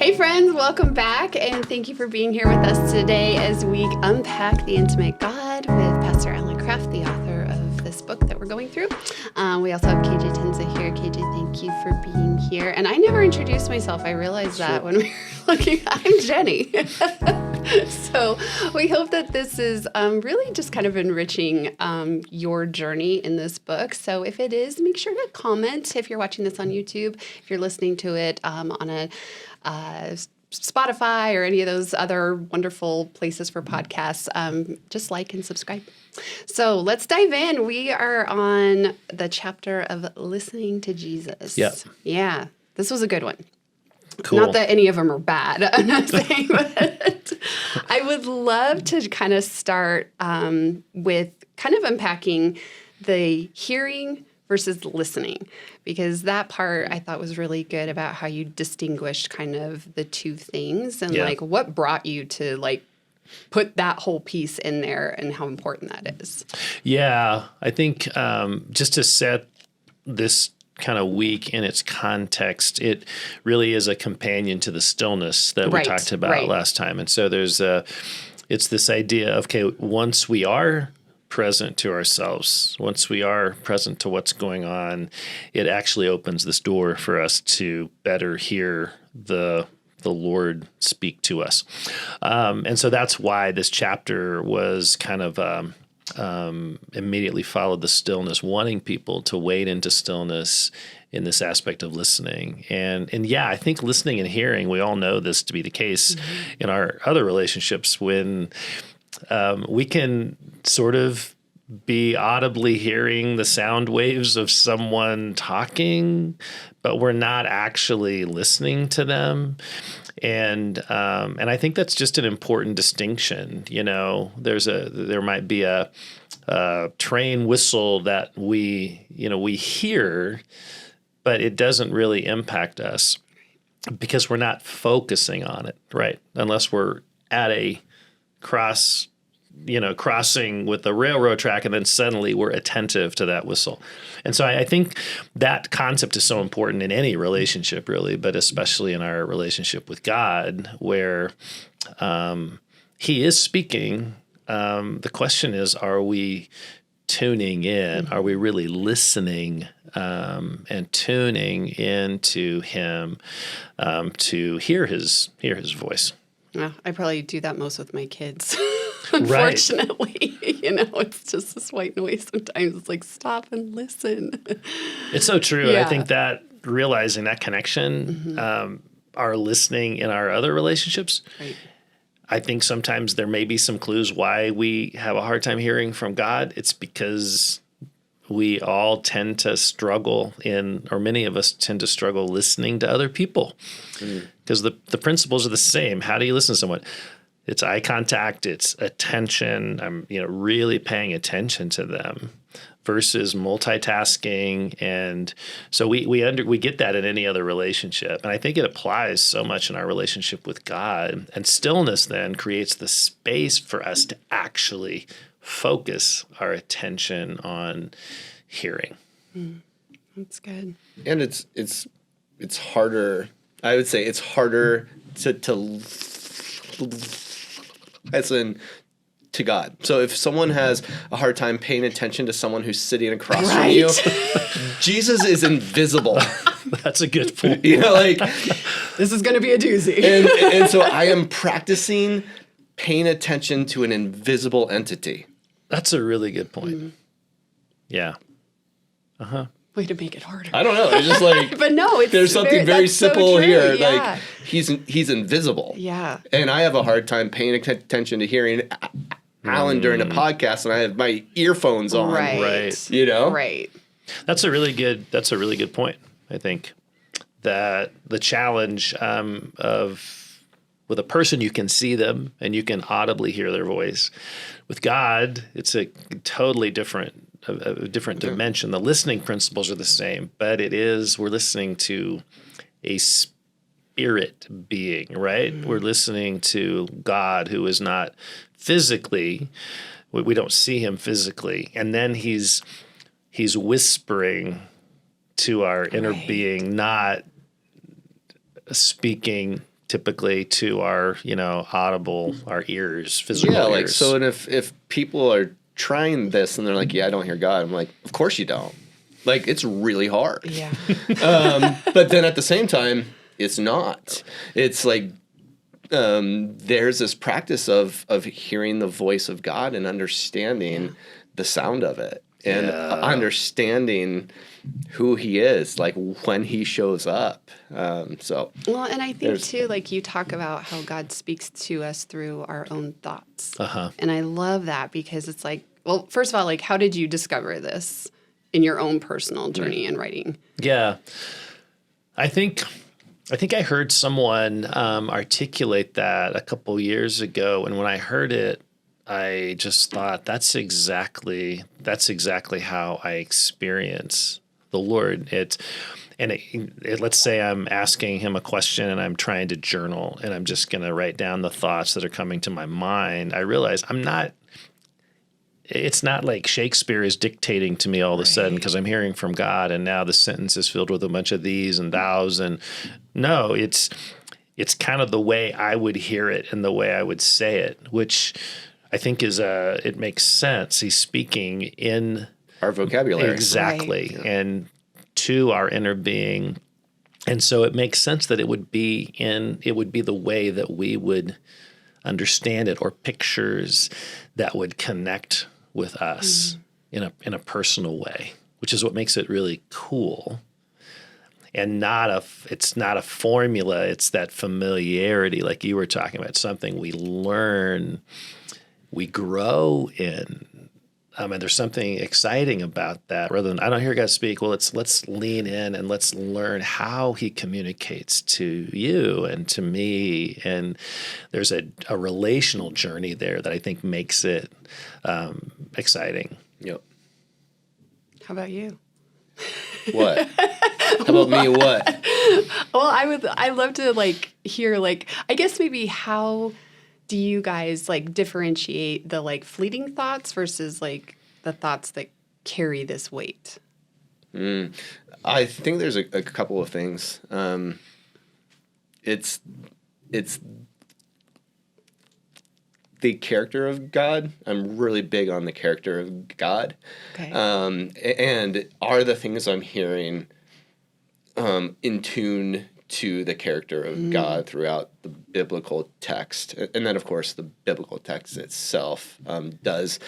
Hey friends, welcome back, and thank you for being here with us today as we unpack the intimate God with Pastor Alan Kraft, the author of this book that we're going through. We also have KJ Tencza here. KJ, thank you for being here. And I never introduced myself. I realized that when we were looking. I'm Jenny. So we hope that this is really just kind of enriching your journey in this book. So if it is, make sure to comment if you're watching this on YouTube, if you're listening to it on a Spotify or any of those other wonderful places for podcasts, just like and subscribe. So let's dive in. We are on the chapter of listening to Jesus. Yeah, this was a good one. Cool. Not that any of them are bad, I'm not saying, but I would love to kind of start with kind of unpacking the hearing versus listening, because that part I thought was really good about how you distinguished kind of the two things and like what brought you to like put that whole piece in there and how important that is. Yeah, I think just to set this kind of week in its context, it really is a companion to the stillness that we talked about last time. And so it's this idea of, okay, once we are present to ourselves, once we are present to what's going on, it actually opens this door for us to better hear the Lord speak to us. And so that's why this chapter was kind of immediately followed the stillness, wanting people to wade into stillness in this aspect of listening. And yeah, I think listening and hearing, we all know this to be the case in our other relationships when we can sort of be audibly hearing the sound waves of someone talking, but we're not actually listening to them. And I think that's just an important distinction. You know, there might be a train whistle that we hear, but it doesn't really impact us because we're not focusing on it, right? Unless we're at a crossing with the railroad track, and then suddenly we're attentive to that whistle. And so I think that concept is so important in any relationship, really, but especially in our relationship with God, where He is speaking. The question is, are we tuning in? Are we really listening and tuning into Him to hear His voice? Yeah, I probably do that most with my kids. Unfortunately, it's just this white noise sometimes. It's like, stop and listen. It's so true. Yeah. I think that realizing that connection, our listening in our other relationships, I think sometimes there may be some clues why we have a hard time hearing from God. It's because we all tend to struggle or many of us tend to struggle listening to other people because the principles are the same. How do you listen to someone? It's eye contact, it's attention. I'm really paying attention to them versus multitasking. And so we get that in any other relationship. And I think it applies so much in our relationship with God. And stillness then creates the space for us to actually focus our attention on hearing. That's good. And it's harder. I would say it's harder to listen to God. So if someone has a hard time paying attention to someone who's sitting across from you, Jesus is invisible. That's a good point. This is going to be a doozy. and so I am practicing paying attention to an invisible entity. That's a really good point. Yeah. Way to make it harder. I don't know. It's just like, but no, there's something very simple so here. Yeah. Like he's invisible. Yeah. And I have a hard time paying attention to hearing Alan during a podcast, and I have my earphones on. Right. Right. That's a really good point. I think that the challenge of with a person, you can see them and you can audibly hear their voice. With God, it's a totally different dimension. The listening principles are the same, but we're listening to a spirit being, right? We're listening to God who is not physically, we don't see Him physically. And then He's whispering to our inner being, not speaking typically to our, audible, our ears, physical ears. Like, so, and if people are trying this and they're like, I don't hear God, I'm like, of course you don't. Like, it's really hard. Yeah. But then at the same time, it's not. It's like, there's this practice of hearing the voice of God and understanding the sound of it and understanding who he is, like when he shows up. And I think too, like you talk about how God speaks to us through our own thoughts. And I love that because it's like, well, first of all, like, how did you discover this in your own personal journey in writing? Yeah. I think I heard someone articulate that a couple years ago, and when I heard it, I just thought that's exactly how I experience the Lord. Let's say I'm asking him a question and I'm trying to journal, and I'm just going to write down the thoughts that are coming to my mind. I realize it's not like Shakespeare is dictating to me all of a sudden because I'm hearing from God, and now the sentence is filled with a bunch of these and thous. And no, it's kind of the way I would hear it and the way I would say it, which I think it makes sense. He's speaking in our vocabulary. Exactly. Right. And to our inner being. And so it makes sense that it would be the way that we would understand it, or pictures that would connect with us in a personal way, which is what makes it really cool. And it's not a formula. It's that familiarity, like you were talking about, something we learn, we grow in. And there's something exciting about that. Rather than, I don't hear God speak, well, let's lean in and let's learn how he communicates to you and to me. And there's a relational journey there that I think makes it exciting. Yep. How about you? What? How about me? What? Well, I love to hear, I guess maybe how do you guys differentiate the fleeting thoughts versus the thoughts that carry this weight? I think there's a couple of things. It's the character of God. I'm really big on the character of God. Okay. And are the things I'm hearing in tune to the character of God throughout the biblical text? And then, of course, the biblical text itself. Does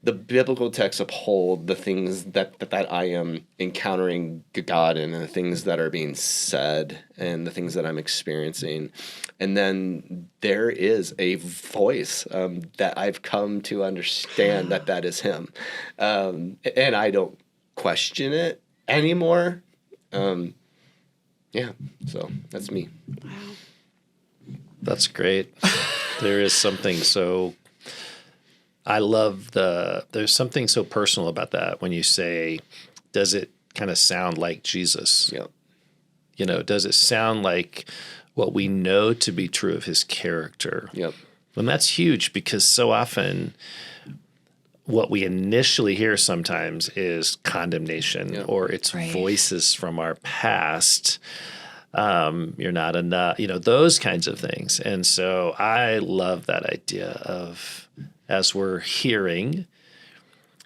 the biblical text uphold the things that I am encountering God in, and the things that are being said and the things that I'm experiencing? And then there is a voice that I've come to understand that is him. And I don't question it anymore. So that's me. Wow. That's great. There is something so, I love there's something so personal about that when you say, does it kind of sound like Jesus? Yep. Does it sound like what we know to be true of his character? Yep. And that's huge, because so often what we initially hear sometimes is condemnation, or it's voices from our past. You're not enough, those kinds of things. And so I love that idea of, as we're hearing,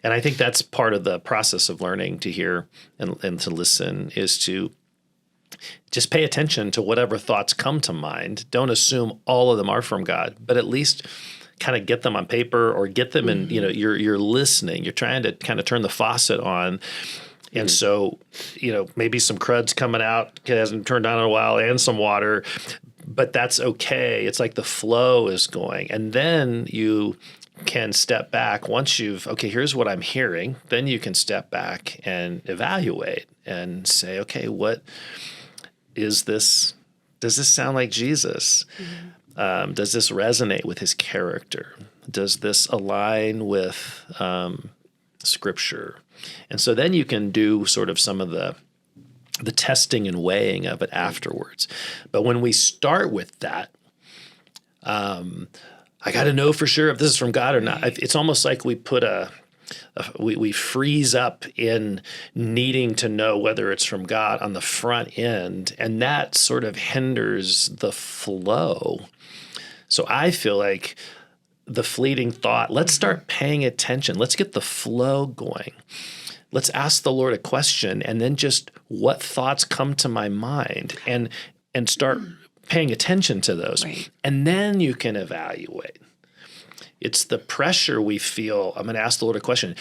and I think that's part of the process of learning to hear and to listen, is to just pay attention to whatever thoughts come to mind. Don't assume all of them are from God, but at least kind of get them on paper, or get them in, you're listening, you're trying to kind of turn the faucet on. And so, maybe some crud's coming out, it hasn't turned on in a while, and some water, but that's okay. It's like the flow is going. And then you can step back once here's what I'm hearing. Then you can step back and evaluate and say, okay, what is this? Does this sound like Jesus? Does this resonate with his character? Does this align with Scripture? And so then you can do sort of some of the testing and weighing of it afterwards. But when we start with that, I got to know for sure if this is from God or not. It's almost like we put a we freeze up in needing to know whether it's from God on the front end, and that sort of hinders the flow. So I feel like the fleeting thought, let's start paying attention. Let's get the flow going. Let's ask the Lord a question, and then just what thoughts come to my mind, and start paying attention to those. Right. And then you can evaluate. It's the pressure we feel. I'm going to ask the Lord a question,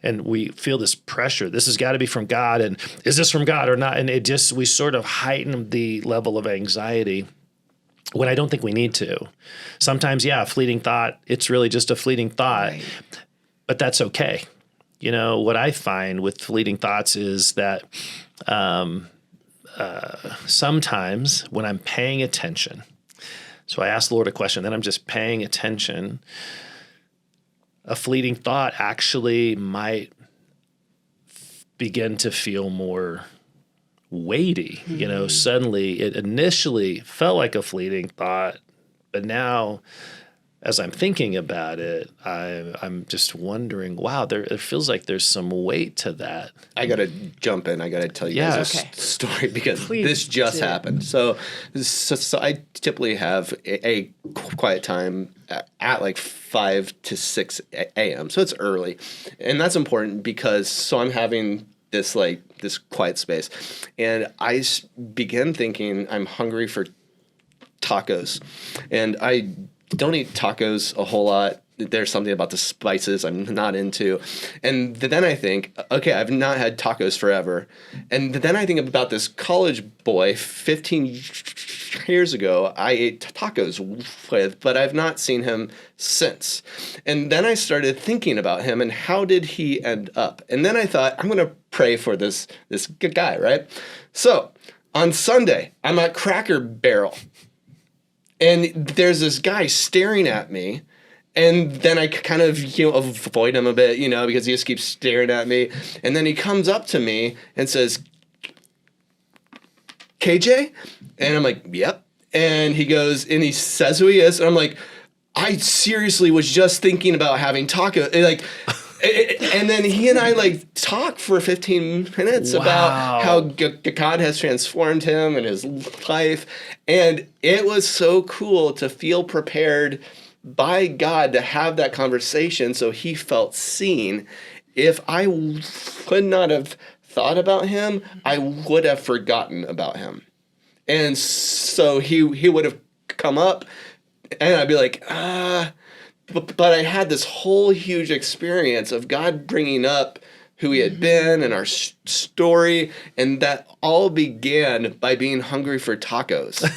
and we feel this pressure. This has got to be from God, and is this from God or not? And we sort of heighten the level of anxiety when I don't think we need to. Sometimes, a fleeting thought, it's really just a fleeting thought, right. But that's okay. What I find with fleeting thoughts is that sometimes when I'm paying attention, so I ask the Lord a question, then I'm just paying attention, a fleeting thought actually might begin to feel more weighty. Mm-hmm. Suddenly it initially felt like a fleeting thought, but now as I'm thinking about it, I'm just wondering, wow, it feels like there's some weight to that. I got to jump in. I got to tell you guys a story because this just happened. So I typically have a quiet time at like 5 to 6 a.m. So it's early. And that's important because I'm having this quiet space. And I began thinking I'm hungry for tacos. And I don't eat tacos a whole lot. There's something about the spices I'm not into. And then I think, okay, I've not had tacos forever. And then I think about this college boy 15 years ago I ate tacos with, but I've not seen him since. And then I started thinking about him and how did he end up? And then I thought, I'm going to pray for this guy, right? So on Sunday, I'm at Cracker Barrel. And there's this guy staring at me, and then I kind of, avoid him a bit, because he just keeps staring at me. And then he comes up to me and says, KJ? And I'm like, yep. And he goes, and he says who he is. And I'm like, I seriously was just thinking about having taco. And then he and I talk for 15 minutes about how God has transformed him and his life. And it was so cool to feel prepared by God to have that conversation so he felt seen. If I would not have thought about him, I would have forgotten about him. And so he would have come up and I'd be like, But I had this whole huge experience of God bringing up who he had been and our story, and that all began by being hungry for tacos.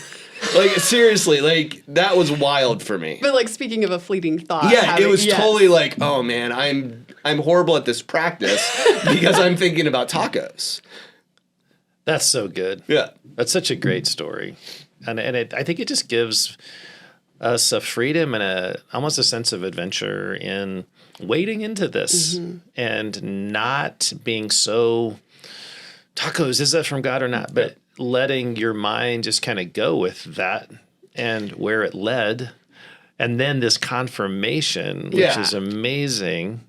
Seriously, that was wild for me. But speaking of a fleeting thought. Yeah, it was totally oh man, I'm horrible at this practice because I'm thinking about tacos. That's so good. Yeah. That's such a great story. And I think it just gives us a freedom and almost a sense of adventure in wading into this and not being so tacos, is that from God or not? But letting your mind just kind of go with that and where it led. And then this confirmation, which is amazing.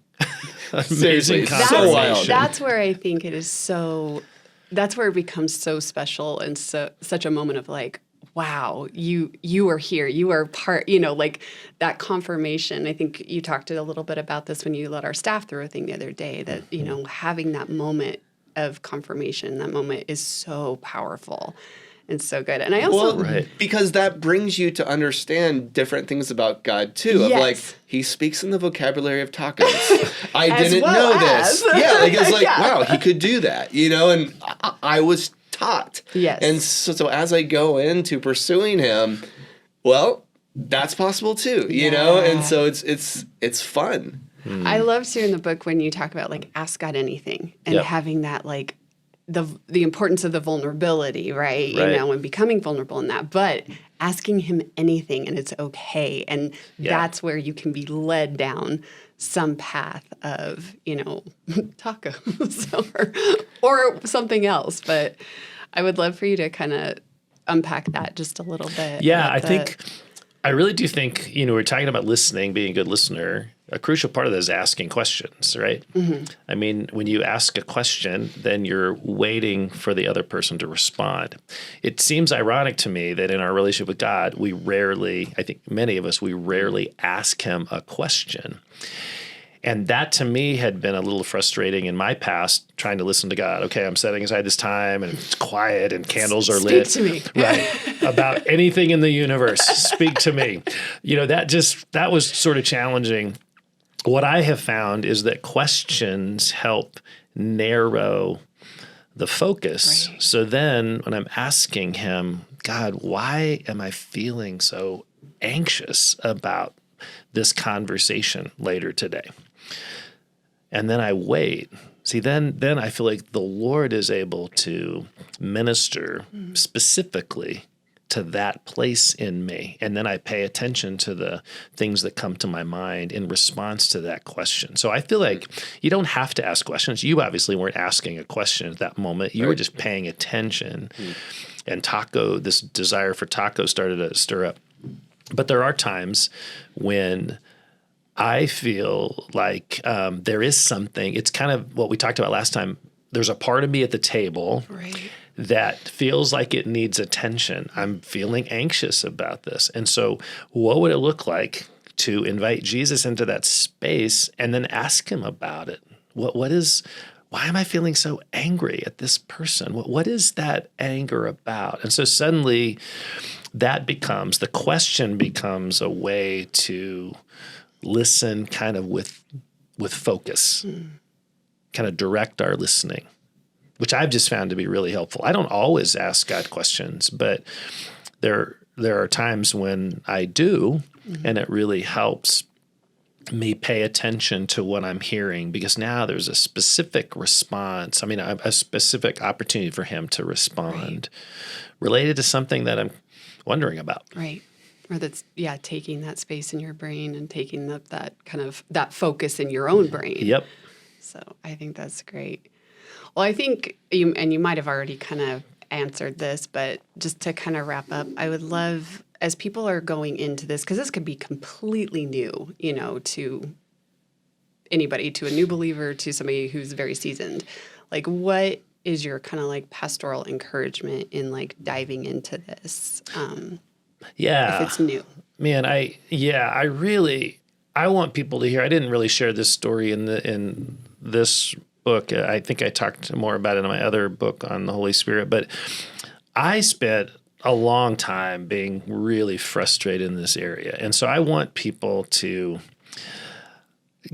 Amazing confirmation. That's where I think it is so, that's where it becomes so special and such a moment of wow, you are here. You are part, that confirmation. I think you talked a little bit about this when you led our staff through a thing the other day that, having that moment of confirmation, that moment is so powerful and so good. And I also... because that brings you to understand different things about God too. Of he speaks in the vocabulary of tacos. I didn't know this. Yeah, it's wow, he could do that, and I was taught. Yes. And so as I go into pursuing him, well, that's possible too, and so it's fun. I love too in the book when you talk about ask God anything and having that the importance of the vulnerability, right? And becoming vulnerable in that, but asking him anything and it's okay. And that's where you can be led down some path of, tacos or something else. But I would love for you to kind of unpack that just a little bit. Yeah, I really do think, we're talking about listening, being a good listener. a crucial part of that is asking questions, right? Mm-hmm. I mean, when you ask a question, then you're waiting for the other person to respond. It seems ironic to me that in our relationship with God, I think many of us, we rarely ask him a question. And that to me had been a little frustrating in my past, trying to listen to God. Okay, I'm setting aside this time and it's quiet and candles are lit. Speak to me. Right. About anything in the universe. Speak to me. That was sort of challenging. What I have found is that questions help narrow the focus. Right. So then when I'm asking him, God, why am I feeling so anxious about this conversation later today? And then I wait. See, then I feel like the Lord is able to minister specifically to that place in me. And then I pay attention to the things that come to my mind in response to that question. So I feel like you don't have to ask questions. You obviously weren't asking a question at that moment. You were just paying attention. And this desire for taco started to stir up. But there are times when I feel like there is something, it's kind of what we talked about last time. There's a part of me at the table that feels like it needs attention. I'm feeling anxious about this. And so what would it look like to invite Jesus into that space and then ask him about it? Why am I feeling so angry at this person? What is that anger about? And so suddenly the question becomes a way to listen kind of with focus, kind of direct our listening, which I've just found to be really helpful. I don't always ask God questions, but there are times when I do, and it really helps me pay attention to what I'm hearing, because now there's a specific response. I mean, a specific opportunity for him to respond related to something that I'm wondering about. Right. Or that's, taking that space in your brain and taking that focus in your own brain. Yep. So I think that's great. Well, I think you might have already kind of answered this, but just to kind of wrap up, I would love, as people are going into this, because this could be completely new, to anybody, to a new believer, to somebody who's very seasoned. Like, what is your kind of like pastoral encouragement in like diving into this? If it's new. Man, I want people to hear. I didn't really share this story in this book. I think I talked more about it in my other book on the Holy Spirit, but I spent a long time being really frustrated in this area. And so I want people to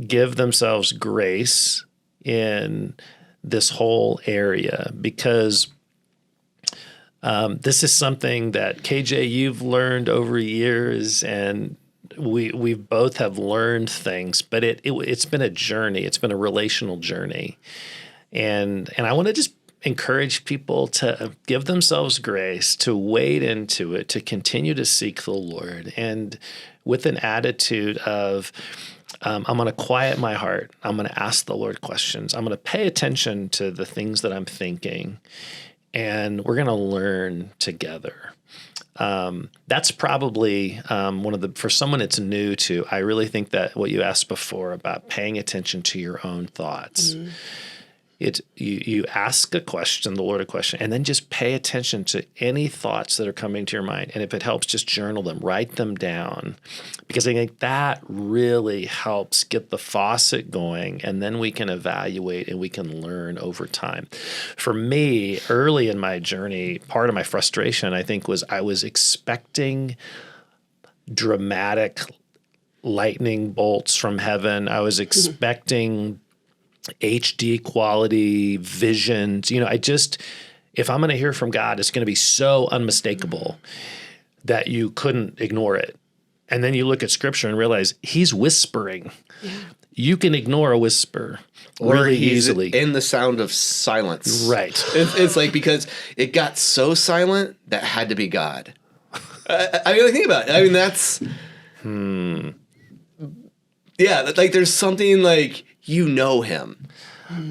give themselves grace in this whole area, because this is something that, KJ, you've learned over years, and we both have learned things, but it's been a journey. It's been a relational journey. And I want to just encourage people to give themselves grace, to wade into it, to continue to seek the Lord, and with an attitude of, I'm going to quiet my heart. I'm going to ask the Lord questions. I'm going to pay attention to the things that I'm thinking, and we're going to learn together. That's probably for someone it's new to. I really think that what you asked before about paying attention to your own thoughts. You ask a question, the Lord a question, and then just pay attention to any thoughts that are coming to your mind. And if it helps, just journal them, write them down, because I think that really helps get the faucet going, and then we can evaluate and we can learn over time. For me, early in my journey, part of my frustration, I think, was I was expecting dramatic lightning bolts from heaven. I was expecting HD quality visions. If I'm going to hear from God, it's going to be so unmistakable that you couldn't ignore it. And then you look at Scripture and realize he's whispering. Yeah. You can ignore a whisper really easily. In the sound of silence. Right. It's like, because it got so silent, that had to be God. I mean, think about it. I mean, that's... Yeah, like there's something like, him.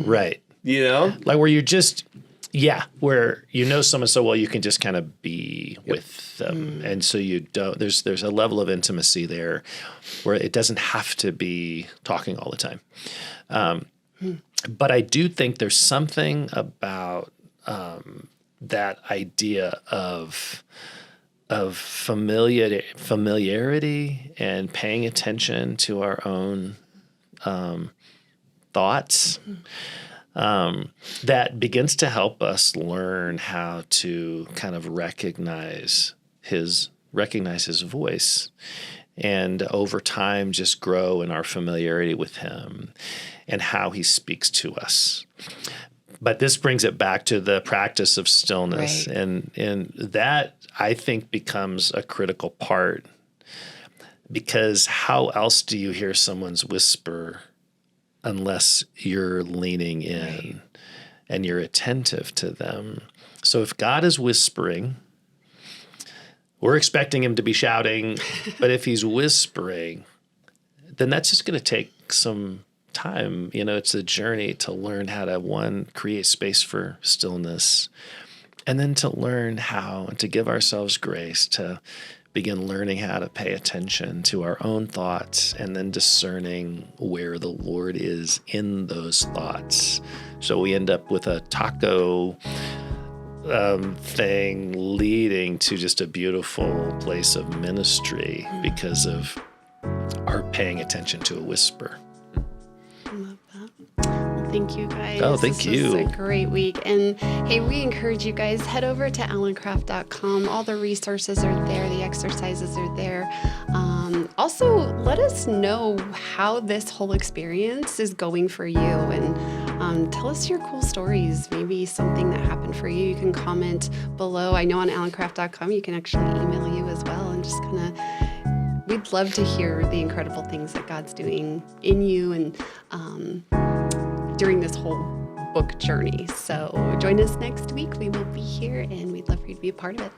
Right. You know? Like where you're just, where someone so well you can just kind of be with them, and so you don't. There's a level of intimacy there where it doesn't have to be talking all the time. But I do think there's something about that idea of familiarity and paying attention to our own thoughts. That begins to help us learn how to kind of recognize his voice, and over time just grow in our familiarity with him and how he speaks to us. But this brings it back to the practice of stillness, right. and that I think becomes a critical part, because how else do you hear someone's whisper unless you're leaning in, right. and you're attentive to them? So if God is whispering, we're expecting him to be shouting, but if he's whispering, then that's just going to take some time. It's a journey to learn how to, one, create space for stillness, and then to learn how to give ourselves grace to begin learning how to pay attention to our own thoughts, and then discerning where the Lord is in those thoughts. So we end up with a taco thing leading to just a beautiful place of ministry because of our paying attention to a whisper. I love that. Well, thank you guys. Oh, thank you. This was a great week. And hey, we encourage you guys, head over to alankraft.com. All the resources are there. The exercises are there. Also, let us know how this whole experience is going for you, and tell us your cool stories, maybe something that happened for you. You can comment below. I know on alankraft.com you can actually email you as well, and just kind of, we'd love to hear the incredible things that God's doing in you and during this whole book journey. So join us next week. We will be here, and we'd love for you to be a part of it.